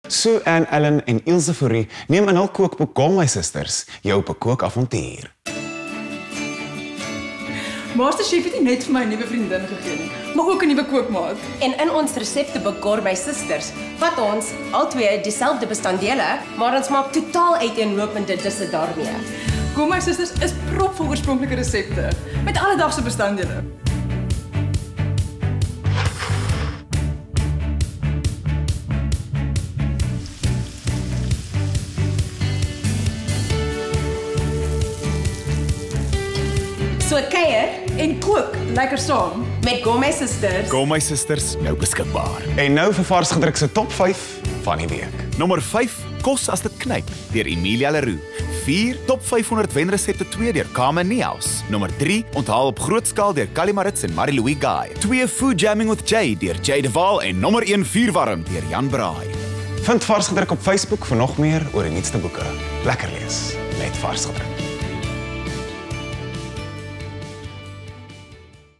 Sue Ann Allen en Ilse Fourie neem in hul kookboek Call My Sisters jou op 'n kookavontuur. Masterchef het nie net vir my 'n nuwe vriendin gegee nie, maar ook 'n nuwe kookmaat. En in ons resepteboek Call My Sisters vat ons albei dieselfde bestanddele, maar ons maak totaal uiteenlopende disse daarmee. Call My Sisters is propvol oorspronklike resepte met alledaagse bestanddele. So kuier En kook lekker saam. met Call My Sisters. Call My Sisters, nou beskikbaar. En nou vir vars gedruk se top 5 van die week. Nommer 5, Kos as dit knyp, deur Emilia Leroux. 4, Top 500 wenresepte 2 deur Carmen Niehaus. Nommer 3, Onthaal op groot skaal deur Callie Maritz en Marie-Louise Guy. 2, Food Jamming with Jay deur Jay de Waal en nommer 1, Vuurwarm deur Jan Braai. Vind vars gedruk op Facebook vir nog meer oor die nuutste boeke. Lekker lees met vars gedruk.